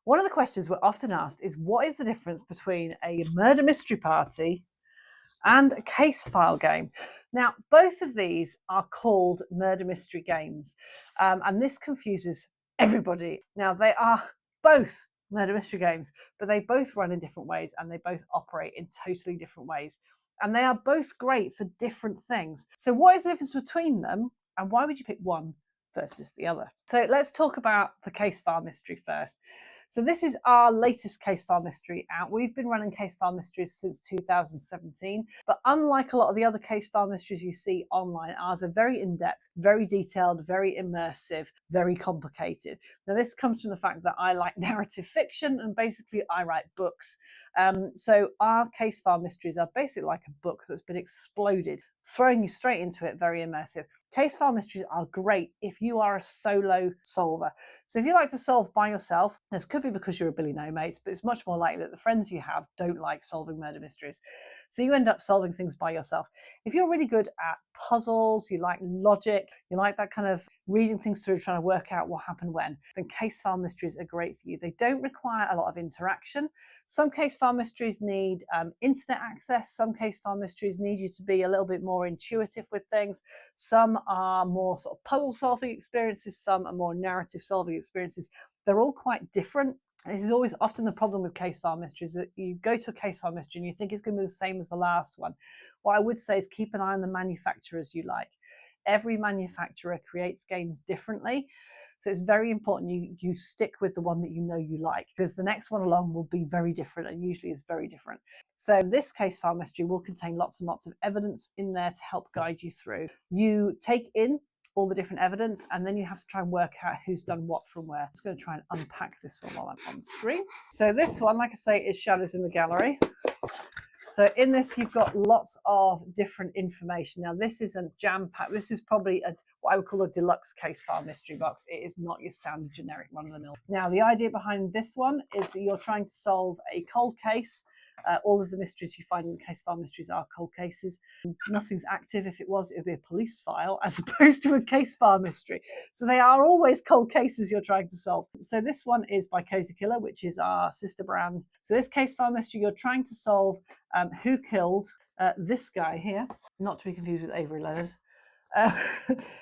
One of the questions we're often asked is, what is the difference between a murder mystery party and a case file game? Now, both of these are called murder mystery games, and this confuses everybody. Now, they are both murder mystery games, but they both run in different ways and they both operate in totally different ways. And they are both great for different things. So what is the difference between them, and why would you pick one versus the other? So let's talk about the case file mystery first. So this is our latest case file mystery out. We've been running case file mysteries since 2017, but unlike a lot of the other case file mysteries you see online, ours are very in-depth, very detailed, very immersive, very complicated. Now this comes from the fact that I like narrative fiction and basically I write books. So our case file mysteries are basically like a book that's been exploded, throwing you straight into it, very immersive. Case file mysteries are great if you are a solo solver. So if you like to solve by yourself, this could be because you're a Billy No Mates, but it's much more likely that the friends you have don't like solving murder mysteries. So you end up solving things by yourself. If you're really good at puzzles, you like logic, you like that kind of reading things through, trying to work out what happened when, then case file mysteries are great for you. They don't require a lot of interaction. Some case file mysteries need internet access. Some case file mysteries need you to be a little bit more intuitive with things. Some are more sort of puzzle solving experiences. Some are more narrative solving experiences. They're all quite different. This is always often the problem with case file mysteries, that you go to a case file mystery and you think it's going to be the same as the last one. What I would say is keep an eye on the manufacturers you like. Every manufacturer creates games differently. So it's very important you stick with the one that you know you like, because the next one along will be very different and usually is very different. So this case file mystery will contain lots and lots of evidence in there to help guide you through. You take in all the different evidence and then you have to try and work out who's done what from where. I'm just going to try and unpack this one while I'm on screen. So this one, like I say, is Shadows in the Gallery. So in this, you've got lots of different information. Now, this is a jam-packed, this is probably what I would call a deluxe case file mystery box. It is not your standard generic run-of-the-mill. Now, the idea behind this one is that you're trying to solve a cold case. All of the mysteries you find in case file mysteries are cold cases. Nothing's active. If it was, it would be a police file as opposed to a case file mystery. So they are always cold cases you're trying to solve. So this one is by Cozy Killer, which is our sister brand. So this case file mystery, you're trying to solve who killed this guy here, not to be confused with Avery Leonard.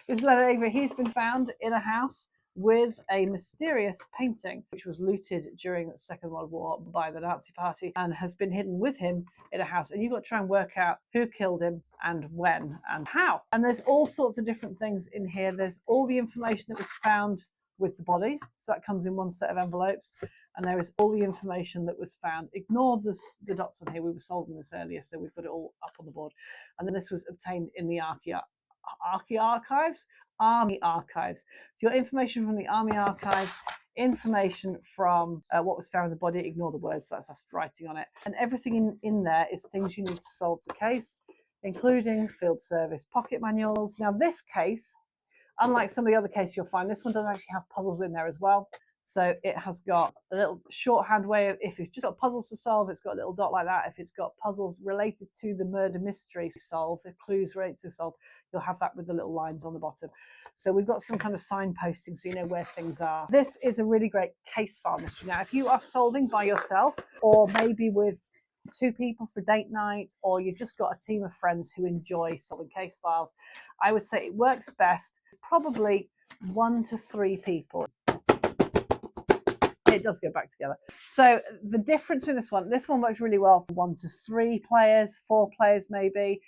This Leonard Avery, he's been found in a house with a mysterious painting which was looted during the Second World War by the Nazi Party and has been hidden with him in a house. And you've got to try and work out who killed him and when and how. And there's all sorts of different things in here. There's all the information that was found with the body. So that comes in one set of envelopes. And there is all the information that was found. Ignore the dots on here. We were solving this earlier, so we've got it all up on the board. And then this was obtained in the Army Archives. So your information from the Army Archives, information from what was found in the body, ignore the words, that's us writing on it. And everything in there is things you need to solve the case, including field service pocket manuals. Now this case, unlike some of the other cases you'll find, this one does actually have puzzles in there as well. So it has got a little shorthand way of, if it's just got puzzles to solve, it's got a little dot like that. If it's got puzzles related to the murder mystery to solve, the clues related to solve, you'll have that with the little lines on the bottom. So we've got some kind of signposting so you know where things are. This is a really great case file mystery. Now, if you are solving by yourself, or maybe with two people for date night, or you've just got a team of friends who enjoy solving case files, I would say it works best probably 1 to 3 people. It does go back together. So the difference with this one works really well for 1 to 3 players, 4 players maybe.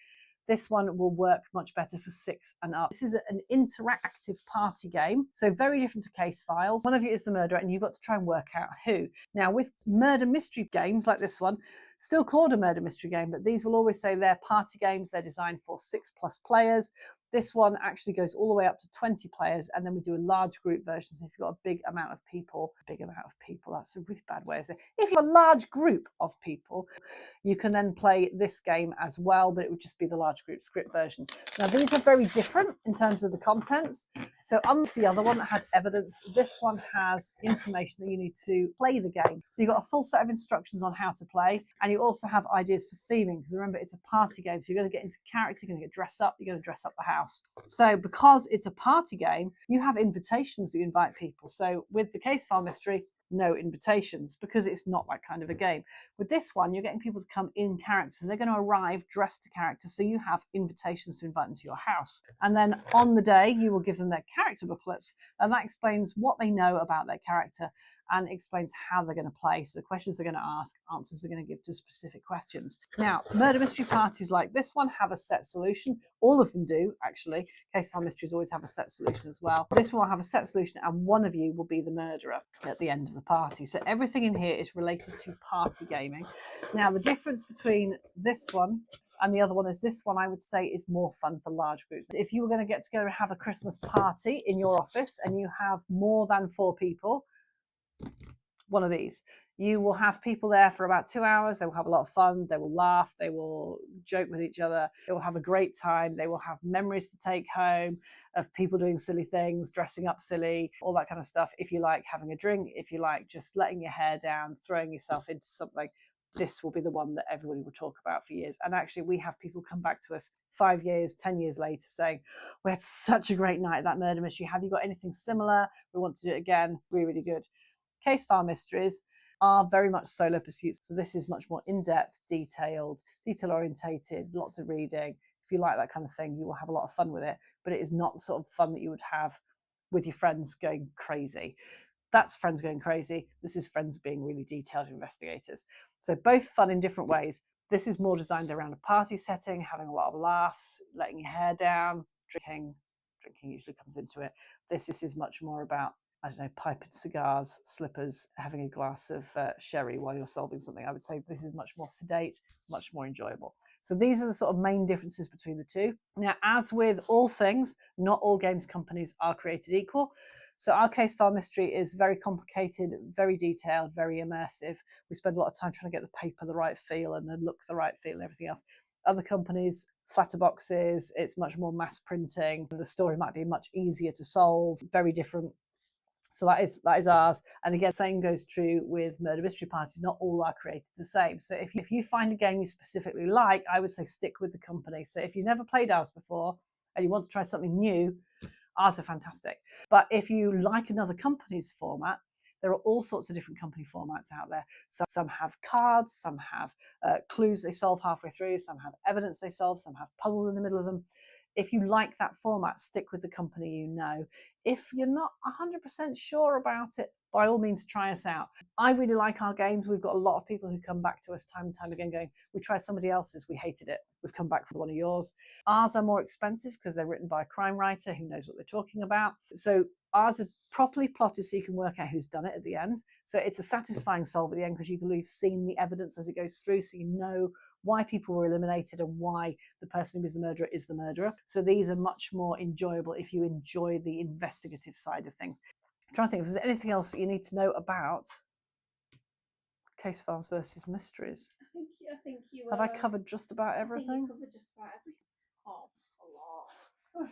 This one will work much better for 6 and up. This is an interactive party game, so very different to case files. One of you is the murderer and you've got to try and work out who. Now with murder mystery games like this one, still called a murder mystery game, but these will always say they're party games. They're designed for 6+ players. This one actually goes all the way up to 20 players, and then we do a large group version. So if you've got a big amount of people, that's a really bad way of saying it. If you're a large group of people, you can then play this game as well, but it would just be the large group script version. Now, these are very different in terms of the contents. So unlike the other one that had evidence, this one has information that you need to play the game. So you've got a full set of instructions on how to play, and you also have ideas for theming, because remember, it's a party game. So you're going to get into character, you're going to get dressed up, you're going to dress up the house. So because it's a party game, you have invitations that you invite people. So with the case file mystery, no invitations, because it's not that kind of a game. With this one, you're getting people to come in character. They're going to arrive dressed to character, so you have invitations to invite them to your house. And then on the day, you will give them their character booklets, and that explains what they know about their character and explains how they're going to play. So the questions they're going to ask, answers they're going to give to specific questions. Now, murder mystery parties like this one have a set solution. All of them do, actually. Casefile Mysteries always have a set solution as well. This one will have a set solution, and one of you will be the murderer at the end of the party. So everything in here is related to party gaming. Now, the difference between this one and the other one is this one, I would say, is more fun for large groups. If you were going to get together and have a Christmas party in your office and you have more than 4 people, one of these. You will have people there for about 2 hours. They will have a lot of fun. They will laugh. They will joke with each other. They will have a great time. They will have memories to take home of people doing silly things, dressing up silly, all that kind of stuff. If you like having a drink, if you like just letting your hair down, throwing yourself into something, this will be the one that everybody will talk about for years. And actually, we have people come back to us 5 years, 10 years later saying, we had such a great night at that murder mystery. Have you got anything similar? We want to do it again. Really, really good. Casefile Mysteries are very much solo pursuits. So this is much more in-depth, detailed, detail-orientated, lots of reading. If you like that kind of thing, you will have a lot of fun with it. But it is not the sort of fun that you would have with your friends going crazy. That's friends going crazy. This is friends being really detailed investigators. So both fun in different ways. This is more designed around a party setting, having a lot of laughs, letting your hair down, drinking. Drinking usually comes into it. This is much more about, I don't know, pipe and cigars, slippers, having a glass of sherry while you're solving something. I would say this is much more sedate, much more enjoyable. So these are the sort of main differences between the two. Now, as with all things, not all games companies are created equal. So our Casefile Mystery is very complicated, very detailed, very immersive. We spend a lot of time trying to get the paper the right feel and the look the right feel and everything else. Other companies, flatter boxes, it's much more mass printing. The story might be much easier to solve, very different. So that is ours. And again, same goes true with murder mystery parties. Not all are created the same. So if you find a game you specifically like, I would say stick with the company. So if you've never played ours before and you want to try something new, ours are fantastic. But if you like another company's format, there are all sorts of different company formats out there. So some have cards, some have clues they solve halfway through, some have evidence they solve, some have puzzles in the middle of them. If you like that format, stick with the company you know. If you're not 100% sure about it, by all means, try us out. I really like our games. We've got a lot of people who come back to us time and time again going, we tried somebody else's, we hated it. We've come back for one of yours. Ours are more expensive because they're written by a crime writer who knows what they're talking about. So ours are properly plotted so you can work out who's done it at the end. So it's a satisfying solve at the end because you've seen the evidence as it goes through, so you know why people were eliminated and why the person who is the murderer is the murderer. So these are much more enjoyable if you enjoy the investigative side of things. I'm trying to think if there's anything else that you need to know about case files versus mysteries. I think you have I covered just about everything? I think you covered just about everything. Oh, a lot.